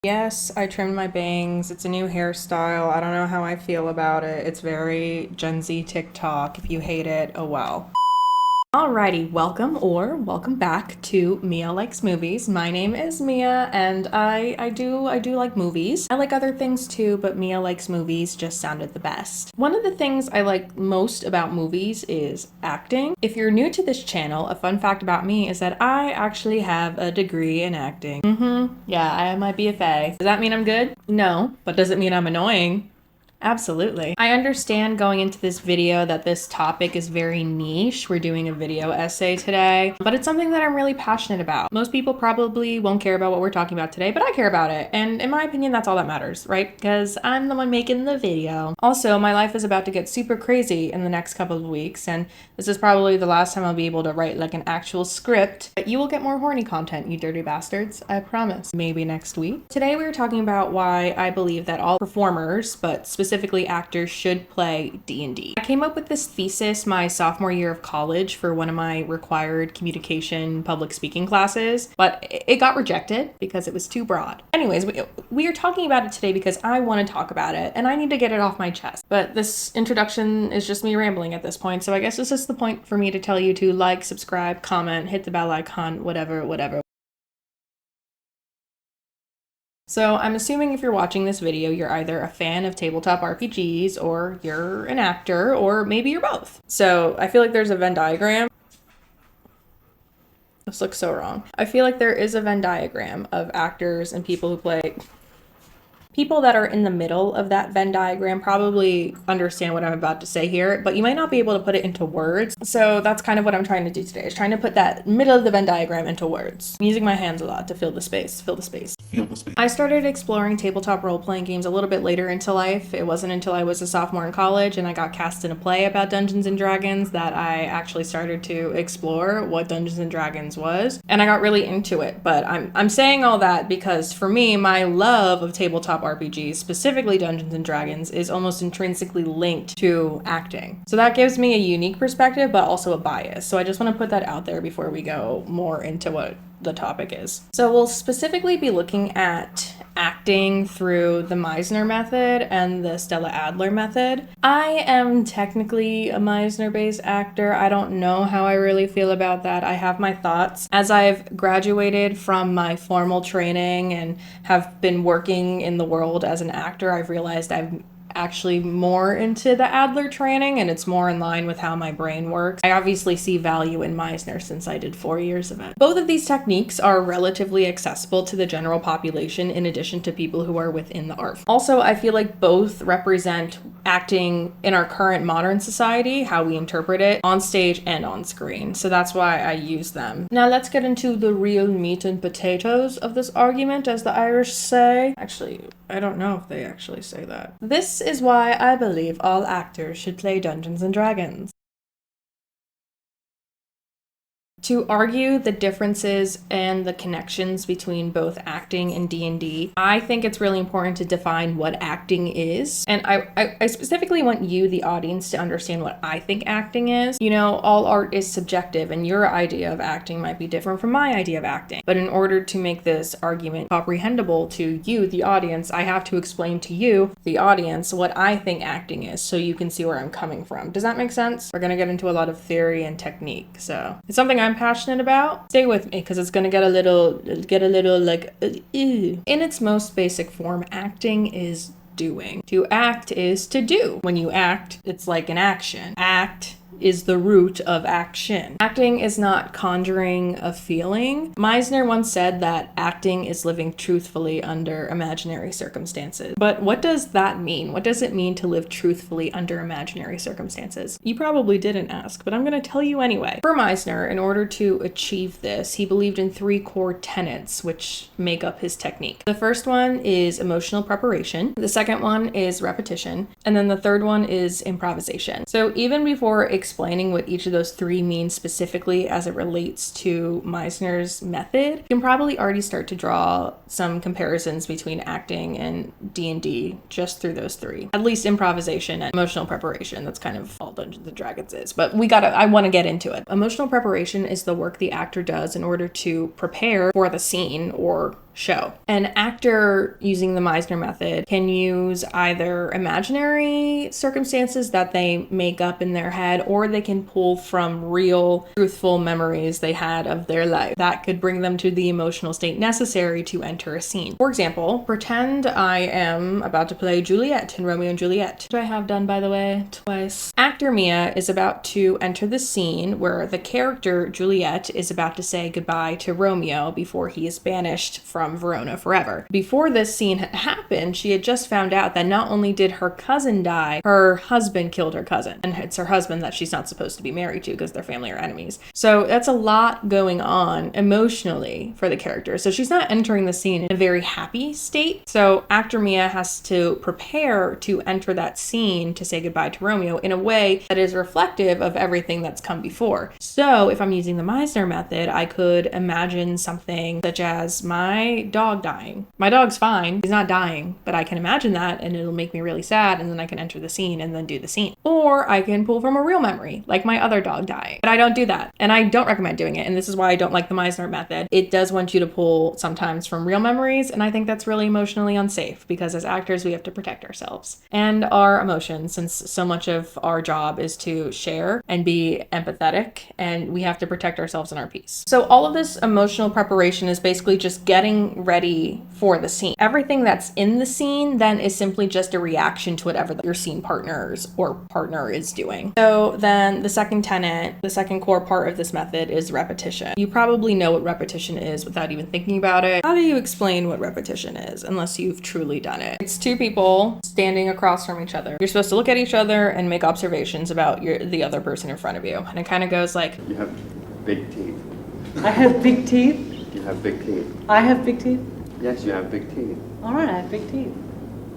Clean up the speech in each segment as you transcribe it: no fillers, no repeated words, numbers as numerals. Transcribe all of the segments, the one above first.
Yes, I trimmed my bangs. It's a new hairstyle. I don't know how I feel about it. It's very Gen Z TikTok. If you hate it, oh well. Alrighty, welcome back to Mia Likes Movies. My name is Mia, and I do like movies. I like other things too, but Mia Likes Movies just sounded the best. One of the things I like most about movies is acting. If you're new to this channel, a fun fact about me is that I actually have a degree in acting. Yeah, I have my BFA. Does that mean I'm good? No, but does it mean I'm annoying? Absolutely. I understand going into this video that this topic is very niche. We're doing a video essay today, but it's something that I'm really passionate about. Most people probably won't care about what we're talking about today, but I care about it. And in my opinion, that's all that matters, right? Because I'm the one making the video. Also, my life is about to get super crazy in the next couple of weeks, and this is probably the last time I'll be able to write like an actual script. But you will get more horny content, you dirty bastards. I promise. Maybe next week. Today we were talking about why I believe that all performers, but specifically actors, should play D&D. I came up with this thesis my sophomore year of college for one of my required communication public speaking classes, but it got rejected because it was too broad. Anyways, we are talking about it today because I want to talk about it and I need to get it off my chest. But this introduction is just me rambling at this point, so I guess this is the point for me to tell you to like, subscribe, comment, hit the bell icon, whatever. So I'm assuming if you're watching this video, you're either a fan of tabletop RPGs or you're an actor, or maybe you're both. So I feel like there's a Venn diagram. This looks so wrong. I feel like there is a Venn diagram of actors and people who play. People that are in the middle of that Venn diagram probably understand what I'm about to say here, but you might not be able to put it into words. So that's kind of what I'm trying to do today, is trying to put that middle of the Venn diagram into words. I'm using my hands a lot to fill the space. I started exploring tabletop role-playing games a little bit later into life. It wasn't until I was a sophomore in college and I got cast in a play about Dungeons and Dragons that I actually started to explore what Dungeons and Dragons was, and I got really into it. But I'm saying all that because for me, my love of tabletop RPGs, specifically Dungeons and Dragons, is almost intrinsically linked to acting. So that gives me a unique perspective, but also a bias. So I just want to put that out there before we go more into what the topic is. So we'll specifically be looking at acting through the Mythopoesis method and the Adler method. I am technically a Meisner-based actor. I don't know how I really feel about that. I have my thoughts. As I've graduated from my formal training and have been working in the world as an actor, I've realized I'm actually more into the Adler training and it's more in line with how my brain works. I obviously see value in Meisner since I did 4 years of it. Both of these techniques are relatively accessible to the general population in addition to people who are within the art. Also, I feel like both represent acting in our current modern society, how we interpret it on stage and on screen. So that's why I use them. Now let's get into the real meat and potatoes of this argument, as the Irish say. Actually, I don't know if they actually say that. This is why I believe all actors should play Dungeons and Dragons. To argue the differences and the connections between both acting and D&D, I think it's really important to define what acting is. And I specifically want you, the audience, to understand what I think acting is. You know, all art is subjective and your idea of acting might be different from my idea of acting. But in order to make this argument comprehensible to you, the audience, I have to explain to you, the audience, what I think acting is so you can see where I'm coming from. Does that make sense? We're gonna get into a lot of theory and technique. So it's something I'm passionate about. Stay with me because it's gonna get a little like ew. In its most basic form, acting is doing. To act is to do. When you act, it's like an action. Act is the root of action. Acting is not conjuring a feeling. Meisner once said that acting is living truthfully under imaginary circumstances. But what does that mean? What does it mean to live truthfully under imaginary circumstances? You probably didn't ask, but I'm gonna tell you anyway. For Meisner, in order to achieve this, he believed in 3 core tenets which make up his technique. The first one is emotional preparation. The second one is repetition. And then the third one is improvisation. So even before explaining what each of those 3 means specifically as it relates to Meisner's method, you can probably already start to draw some comparisons between acting and D&D just through those 3. At least improvisation and emotional preparation. That's kind of all Dungeons and Dragons is, but I want to get into it. Emotional preparation is the work the actor does in order to prepare for the scene or show. An actor using the Meisner method can use either imaginary circumstances that they make up in their head, or they can pull from real, truthful memories they had of their life that could bring them to the emotional state necessary to enter a scene. For example, pretend I am about to play Juliet in Romeo and Juliet, which I have done, by the way, twice. Actor Mia is about to enter the scene where the character Juliet is about to say goodbye to Romeo before he is banished from Verona forever. Before this scene had happened, she had just found out that not only did her cousin die, her husband killed her cousin. And it's her husband that she's not supposed to be married to because their family are enemies. So that's a lot going on emotionally for the character. So she's not entering the scene in a very happy state. So actor Mia has to prepare to enter that scene to say goodbye to Romeo in a way that is reflective of everything that's come before. So if I'm using the Meisner method, I could imagine something such as my dog dying. My dog's fine, he's not dying, but I can imagine that and it'll make me really sad, and then I can enter the scene and then do the scene. Or I can pull from a real memory, like my other dog dying. But I don't do that, and I don't recommend doing it, and this is why I don't like the Meisner method. It does want you to pull sometimes from real memories, and I think that's really emotionally unsafe, because as actors we have to protect ourselves and our emotions, since so much of our job is to share and be empathetic, and we have to protect ourselves and our peace. So all of this emotional preparation is basically just getting ready for the scene. Everything that's in the scene then is simply just a reaction to whatever your scene partners or partner is doing. So then the second tenet, the second core part of this method is repetition. You probably know what repetition is without even thinking about it. How do you explain what repetition is unless you've truly done it? It's two people standing across from each other. You're supposed to look at each other and make observations about the other person in front of you. And it kind of goes like, you have big teeth. I have big teeth. You have big teeth. I have big teeth. Yes, you have big teeth. All right, I have big teeth.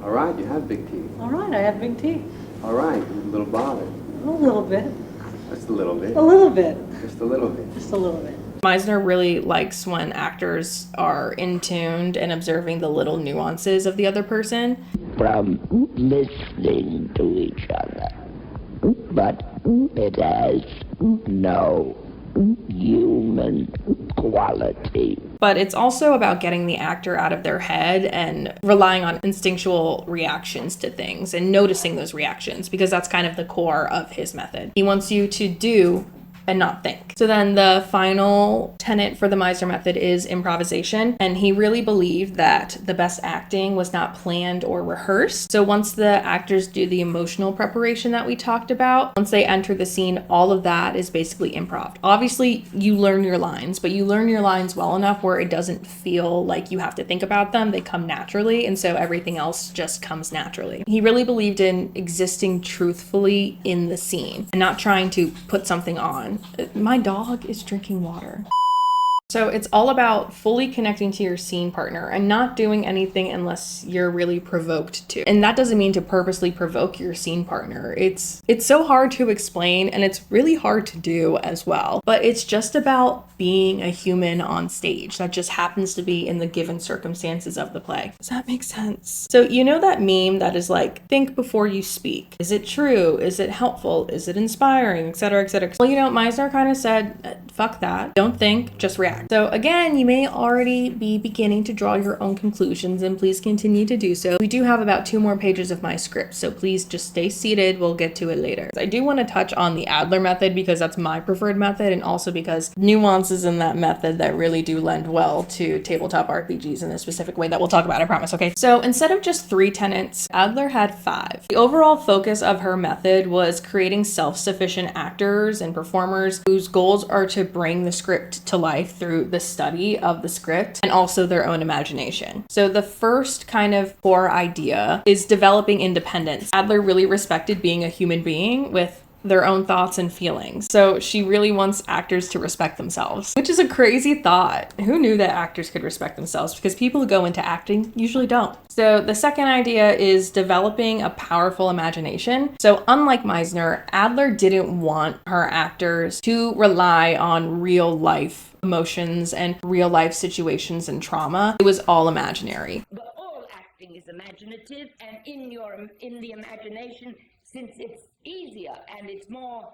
All right, you have big teeth. All right, I have big teeth. All right, you're a little bothered. A little bit. Just a little bit. A little bit. Just a little bit. Just a little bit. Meisner really likes when actors are in tuned and observing the little nuances of the other person. From listening to each other, but it has no human quality. But it's also about getting the actor out of their head and relying on instinctual reactions to things and noticing those reactions, because that's kind of the core of his method. He wants you to do and not think. So then the final tenet for the Meisner method is improvisation. And he really believed that the best acting was not planned or rehearsed. So once the actors do the emotional preparation that we talked about, once they enter the scene, all of that is basically improv. Obviously, you learn your lines, but you learn your lines well enough where it doesn't feel like you have to think about them. They come naturally, and so everything else just comes naturally. He really believed in existing truthfully in the scene and not trying to put something on. My dog is drinking water. So it's all about fully connecting to your scene partner and not doing anything unless you're really provoked to. And that doesn't mean to purposely provoke your scene partner. It's so hard to explain, and it's really hard to do as well. But it's just about being a human on stage that just happens to be in the given circumstances of the play. Does that make sense? So you know that meme that is like, think before you speak. Is it true? Is it helpful? Is it inspiring? Etc., etc. Well, you know, Meisner kind of said, fuck that. Don't think, just react. So again, you may already be beginning to draw your own conclusions, and please continue to do so. We do have about 2 more pages of my script, so please just stay seated. We'll get to it later. I do want to touch on the Adler method because that's my preferred method, and also because nuances in that method that really do lend well to tabletop RPGs in a specific way that we'll talk about, I promise, okay? So instead of just 3 tenets, Adler had 5. The overall focus of her method was creating self-sufficient actors and performers whose goals are to bring the script to life through the study of the script and also their own imagination. So the first kind of core idea is developing independence. Adler really respected being a human being with their own thoughts and feelings. So she really wants actors to respect themselves, which is a crazy thought. Who knew that actors could respect themselves? Because people who go into acting usually don't. So the second idea is developing a powerful imagination. So unlike Meisner, Adler didn't want her actors to rely on real life emotions and real life situations and trauma. It was all imaginary. But all acting is imaginative, and in the imagination, since it's easier and it's more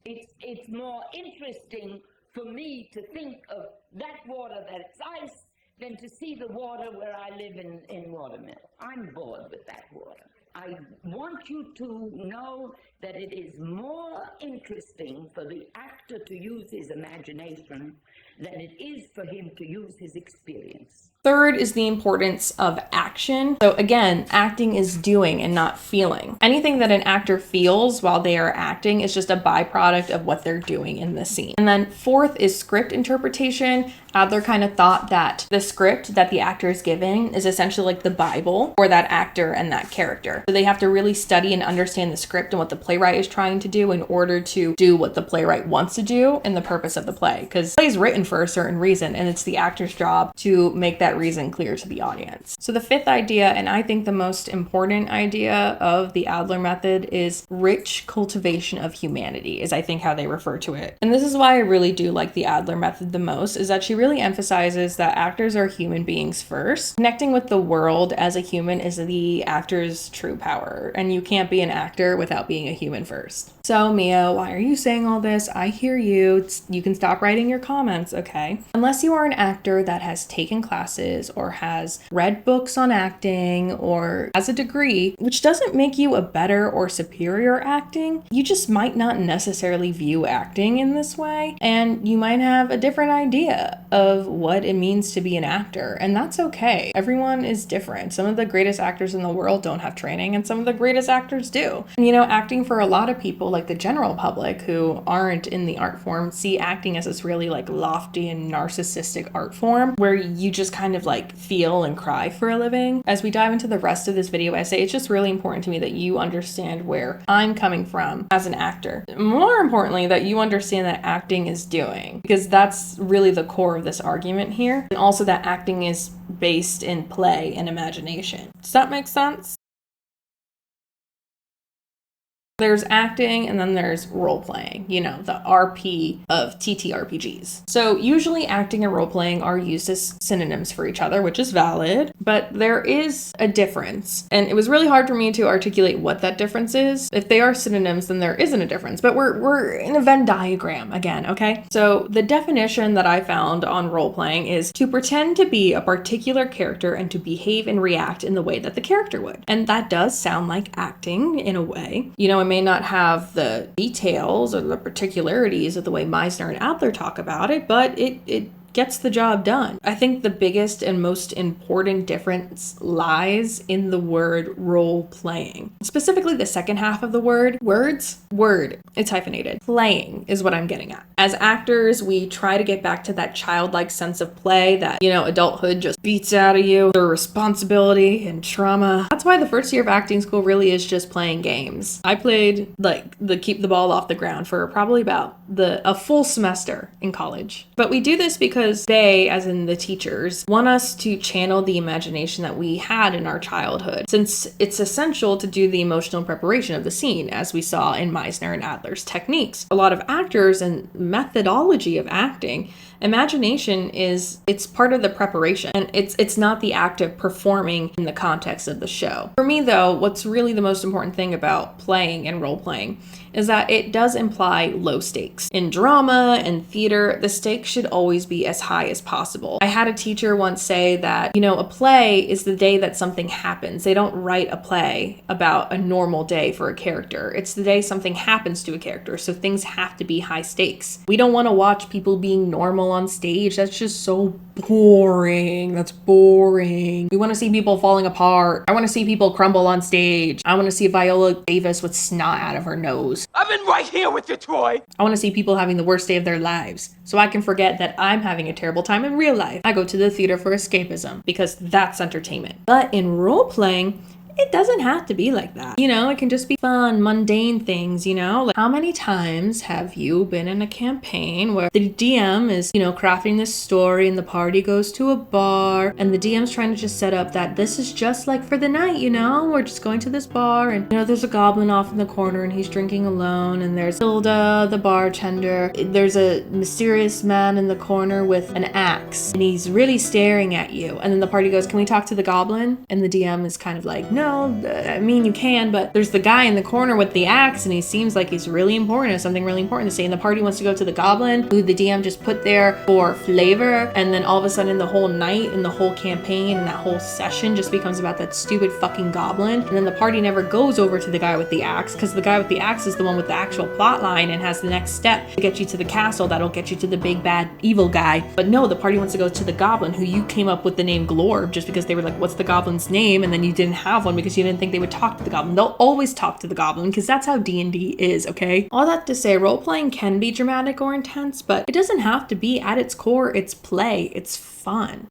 interesting for me to think of that water that's ice than to see the water where I live in Watermill. I'm bored with that water. I want you to know that it is more interesting for the actor to use his imagination than it is for him to use his experience. Third is the importance of action. So again, acting is doing and not feeling. Anything that an actor feels while they are acting is just a byproduct of what they're doing in the scene. And then fourth is script interpretation. Adler kind of thought that the script that the actor is giving is essentially like the Bible for that actor and that character. So they have to really study and understand the script and what the playwright is trying to do in order to do what the playwright wants to do and the purpose of the play. Because the play is written for a certain reason, and it's the actor's job to make that reason clear to the audience. So the fifth idea, and I think the most important idea of the Adler method, is rich cultivation of humanity, is I think how they refer to it. And this is why I really do like the Adler method the most, is that she really emphasizes that actors are human beings first. Connecting with the world as a human is the actor's true power, and you can't be an actor without being a human first. So Mia, why are you saying all this? I hear you. You can stop writing your comments, okay? Unless you are an actor that has taken classes or has read books on acting or has a degree, which doesn't make you a better or superior acting, you just might not necessarily view acting in this way, and you might have a different idea of what it means to be an actor, and that's okay. Everyone is different. Some of the greatest actors in the world don't have training, and some of the greatest actors do. And you know, acting for a lot of people, like the general public who aren't in the art form, see acting as this really like lofty and narcissistic art form where you just kind of like feel and cry for a living. As we dive into the rest of this video essay, it's just really important to me that you understand where I'm coming from as an actor. More importantly, that you understand that acting is doing, because that's really the core of this argument here. And also that acting is based in play and imagination. Does that make sense? There's acting and then there's role playing, you know, the RP of TTRPGs. So usually acting and role playing are used as synonyms for each other, which is valid, but there is a difference. And it was really hard for me to articulate what that difference is. If they are synonyms, then there isn't a difference, but we're in a Venn diagram again, okay? So the definition that I found on role playing is to pretend to be a particular character and to behave and react in the way that the character would. And that does sound like acting in a way. You know, may not have the details or the particularities of the way Meisner and Adler talk about it, but it gets the job done. I think the biggest and most important difference lies in the word role playing. Specifically the second half of the word, word, it's hyphenated. Playing is what I'm getting at. As actors, we try to get back to that childlike sense of play that, you know, adulthood just beats out of you, the responsibility and trauma. That's why the first year of acting school really is just playing games. I played like the keep the ball off the ground for probably about a full semester in college. But we do this because they, as in the teachers, want us to channel the imagination that we had in our childhood, since it's essential to do the emotional preparation of the scene, as we saw in Meisner and Adler's techniques. A lot of actors and methodology of acting, imagination it's part of the preparation, and it's not the act of performing in the context of the show. For me though, what's really the most important thing about playing and role playing is that it does imply low stakes. In drama and theater, the stakes should always be as high as possible. I had a teacher once say that, you know, a play is the day that something happens. They don't write a play about a normal day for a character. It's the day something happens to a character, so things have to be high stakes. We don't want to watch people being normal on stage. That's just so boring. That's boring. We want to see people falling apart. I want to see people crumble on stage. I want to see Viola Davis with snot out of her nose. I've been right here with you, Troy. I want to see people having the worst day of their lives, so I can forget that I'm having a terrible time in real life. I go to the theater for escapism because that's entertainment. But in role playing, it doesn't have to be like that. You know, it can just be fun, mundane things, you know? Like, how many times have you been in a campaign where the DM is, you know, crafting this story and the party goes to a bar and the DM's trying to just set up that this is just like for the night, you know? We're just going to this bar and, you know, there's a goblin off in the corner and he's drinking alone, and there's Hilda, the bartender. There's a mysterious man in the corner with an axe and he's really staring at you. And then the party goes, can we talk to the goblin? And the DM is kind of like, no, no, I mean, you can, but there's the guy in the corner with the axe, and he seems like he's really important, has something really important to say, and the party wants to go to the goblin, who the DM just put there for flavor, and then all of a sudden the whole night and the whole campaign and that whole session just becomes about that stupid fucking goblin, and then the party never goes over to the guy with the axe, because the guy with the axe is the one with the actual plot line and has the next step to get you to the castle that'll get you to the big bad evil guy. But no, the party wants to go to the goblin, who you came up with the name Glorb just because they were like, what's the goblin's name? And then you didn't have one because you didn't think they would talk to the goblin. They'll always talk to the goblin because that's how D&D is, okay? All that to say, role-playing can be dramatic or intense, but it doesn't have to be. At its core, it's play, it's fun.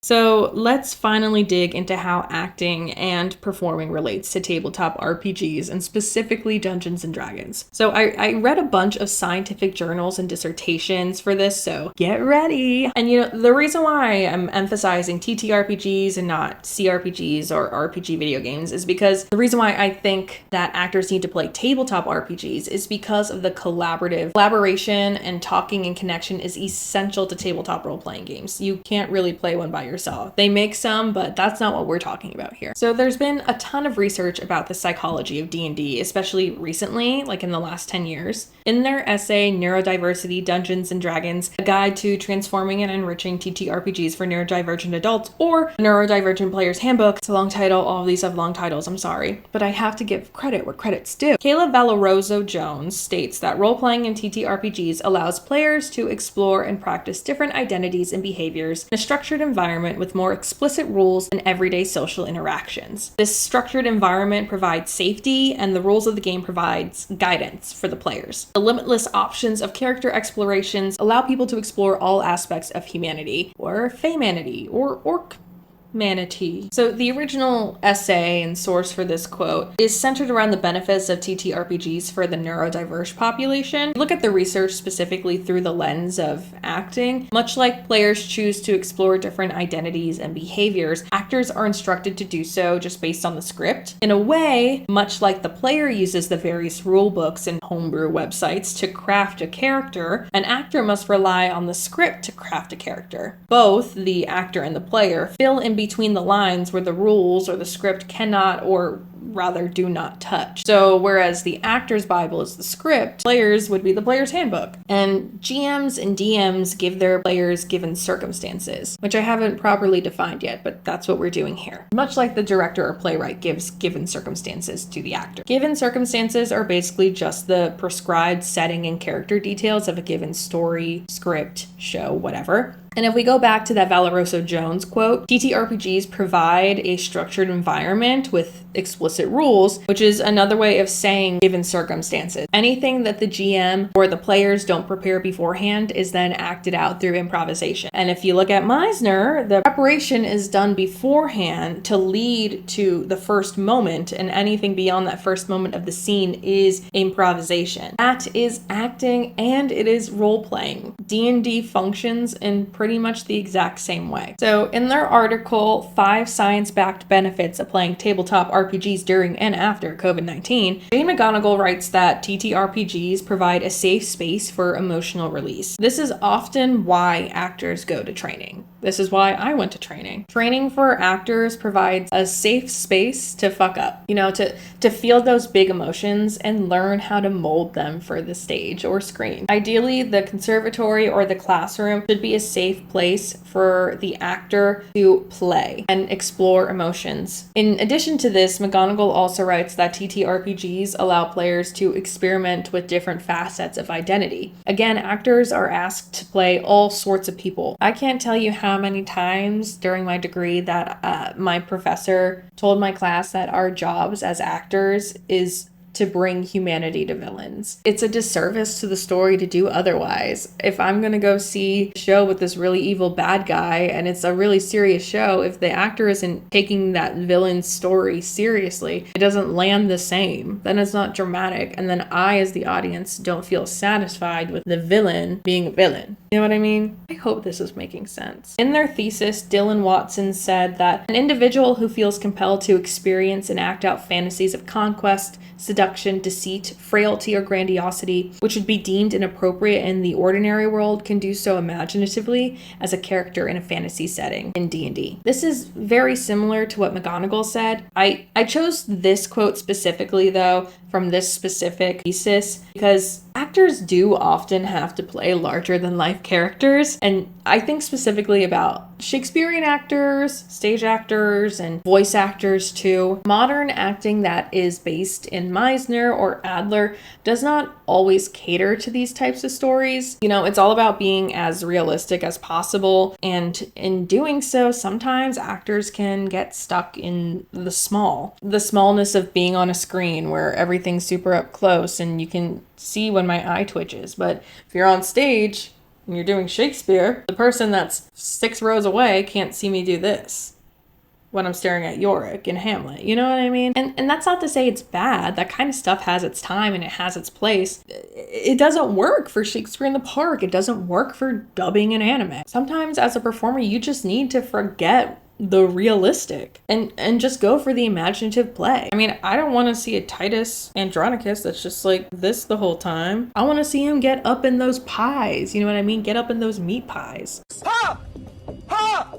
So let's finally dig into how acting and performing relates to tabletop RPGs and specifically Dungeons and Dragons. So I read a bunch of scientific journals and dissertations for this, so get ready. And you know, the reason why I'm emphasizing TTRPGs and not CRPGs or RPG video games is because the reason why I think that actors need to play tabletop RPGs is because of the collaboration and talking and connection is essential to tabletop role-playing games. You can't really play one by yourself. They make some, but that's not what we're talking about here. So there's been a ton of research about the psychology of D&D, especially recently, like in the last 10 years. In their essay, Neurodiversity, Dungeons and Dragons, a guide to transforming and enriching TTRPGs for neurodivergent adults, or Neurodivergent Player's Handbook. It's a long title. All of these have long titles, I'm sorry. But I have to give credit where credit's due. Valorozo-Jones states that role-playing in TTRPGs allows players to explore and practice different identities and behaviors in a structured environment with more explicit rules and everyday social interactions. This structured environment provides safety, and the rules of the game provides guidance for the players. The limitless options of character explorations allow people to explore all aspects of humanity, or feymanity, or orc manatee. So the original essay and source for this quote is centered around the benefits of TTRPGs for the neurodiverse population. Look at the research specifically through the lens of acting. Much like players choose to explore different identities and behaviors, actors are instructed to do so just based on the script. In a way, much like the player uses the various rule books and homebrew websites to craft a character, an actor must rely on the script to craft a character. Both the actor and the player fill in between the lines where the rules or the script cannot, or rather do not touch. So whereas the actor's Bible is the script, players would be the player's handbook. And GMs and DMs give their players given circumstances, which I haven't properly defined yet, but that's what we're doing here. Much like the director or playwright gives given circumstances to the actor. Given circumstances are basically just the prescribed setting and character details of a given story, script, show, whatever. And if we go back to that Valorozo-Jones quote, TTRPGs provide a structured environment with explicit rules, which is another way of saying given circumstances. Anything that the GM or the players don't prepare beforehand is then acted out through improvisation. And if you look at Meisner, the preparation is done beforehand to lead to the first moment, and anything beyond that first moment of the scene is improvisation. That is acting, and it is role-playing. D&D functions in pretty much the exact same way. So in their article, 5 Science-Backed Benefits of Playing Tabletop RPGs During and After COVID-19, Jane McGonigal writes that TTRPGs provide a safe space for emotional release. This is often why actors go to training. This is why I went to training. Training for actors provides a safe space to fuck up, to feel those big emotions and learn how to mold them for the stage or screen. Ideally, the conservatory or the classroom should be a safe place for the actor to play and explore emotions. In addition to this, McGonigal also writes that TTRPGs allow players to experiment with different facets of identity. Again, actors are asked to play all sorts of people. I can't tell you how many times during my degree that my professor told my class that our jobs as actors is to bring humanity to villains. It's a disservice to the story to do otherwise. If I'm going to go see a show with this really evil bad guy and it's a really serious show, if the actor isn't taking that villain's story seriously, it doesn't land the same. Then it's not dramatic. And then I, as the audience, don't feel satisfied with the villain being a villain. You know what I mean? I hope this is making sense. In their thesis, Dylan Watson said that an individual who feels compelled to experience and act out fantasies of conquest, seduction, deceit, frailty, or grandiosity, which would be deemed inappropriate in the ordinary world, can do so imaginatively as a character in a fantasy setting in D&D. This is very similar to what McGonagall said. I chose this quote specifically, though, from this specific thesis because actors do often have to play larger than life characters, and I think specifically about Shakespearean actors, stage actors, and voice actors too. Modern acting that is based in Meisner or Adler does not always cater to these types of stories. You know, it's all about being as realistic as possible, and in doing so, sometimes actors can get stuck in the smallness of being on a screen where everything's super up close and you can see when my eye twitches. But if you're on stage and you're doing Shakespeare, the person that's 6 rows away can't see me do this when I'm staring at Yorick in Hamlet. You know what I mean? And that's not to say it's bad. That kind of stuff has its time and it has its place. It doesn't work for Shakespeare in the Park. It doesn't work for dubbing an anime. Sometimes as a performer, you just need to forget the realistic and just go for the imaginative play. I mean, I don't want to see a Titus Andronicus that's just like this the whole time. I want to see him get up in those pies. You know what I mean? Get up in those meat pies. Ha! Ha!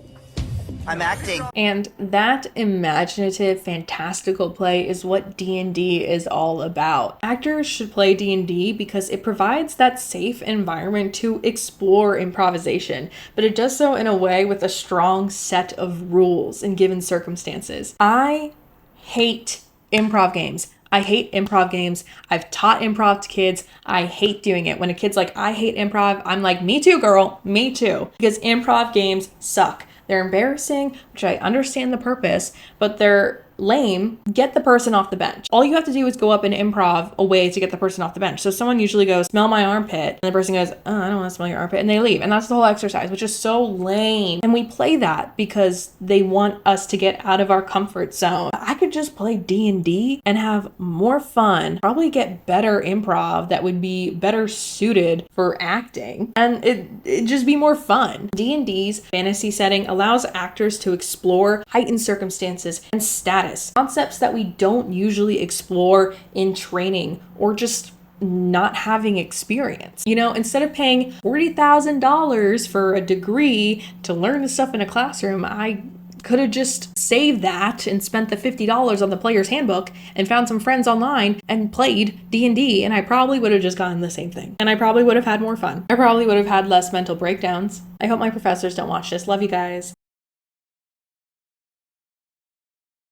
I'm acting. And that imaginative, fantastical play is what D&D is all about. Actors should play D&D because it provides that safe environment to explore improvisation, but it does so in a way with a strong set of rules in given circumstances. I hate improv games. I hate improv games. I've taught improv to kids. I hate doing it. When a kid's like, I hate improv, I'm like, me too, girl, me too. Because improv games suck. They're embarrassing, which I understand the purpose, but they're lame. Get the person off the bench. All you have to do is go up and improv a way to get the person off the bench. So someone usually goes, smell my armpit. And the person goes, oh, I don't want to smell your armpit. And they leave. And that's the whole exercise, which is so lame. And we play that because they want us to get out of our comfort zone. I could just play D&D and have more fun, probably get better improv that would be better suited for acting. And it'd just be more fun. D&D's fantasy setting allows actors to explore heightened circumstances and status, concepts that we don't usually explore in training or just not having experience. You know, instead of paying $40,000 for a degree to learn the stuff in a classroom, I could have just saved that and spent the $50 on the player's handbook and found some friends online and played D&D, and I probably would have just gotten the same thing. And I probably would have had more fun. I probably would have had less mental breakdowns. I hope my professors don't watch this. Love you guys.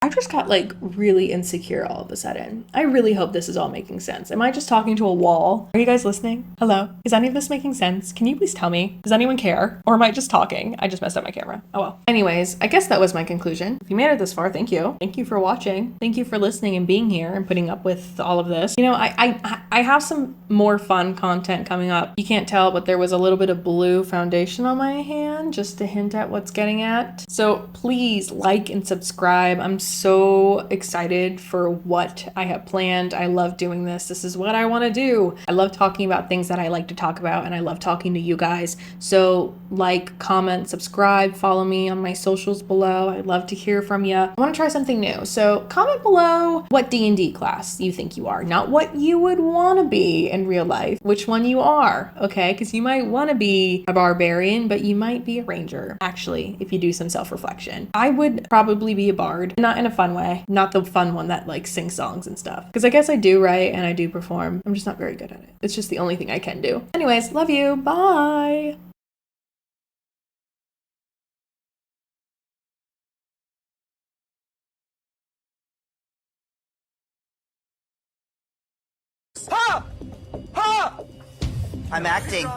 I just got like really insecure all of a sudden. I really hope this is all making sense. Am I just talking to a wall? Are you guys listening? Hello? Is any of this making sense? Can you please tell me? Does anyone care? Or am I just talking? I just messed up my camera. Oh well. Anyways, I guess that was my conclusion. If you made it this far, thank you. Thank you for watching. Thank you for listening and being here and putting up with all of this. You know, I have some more fun content coming up. You can't tell, but there was a little bit of blue foundation on my hand just to hint at what's getting at. So please like and subscribe. I'm so excited for what I have planned. I love doing this. This is what I want to do. I love talking about things that I like to talk about, and I love talking to you guys. So like, comment, subscribe, follow me on my socials below. I'd love to hear from you. I want to try something new. So comment below what D&D class you think you are, not what you would want to be in real life, which one you are, okay? Because you might want to be a barbarian, but you might be a ranger. Actually, if you do some self-reflection, I would probably be a bard, not in a fun way, not the fun one that like sings songs and stuff. Because I guess I do write and I do perform. I'm just not very good at it. It's just the only thing I can do. Anyways, love you. Bye. Ha! Ha! I'm acting.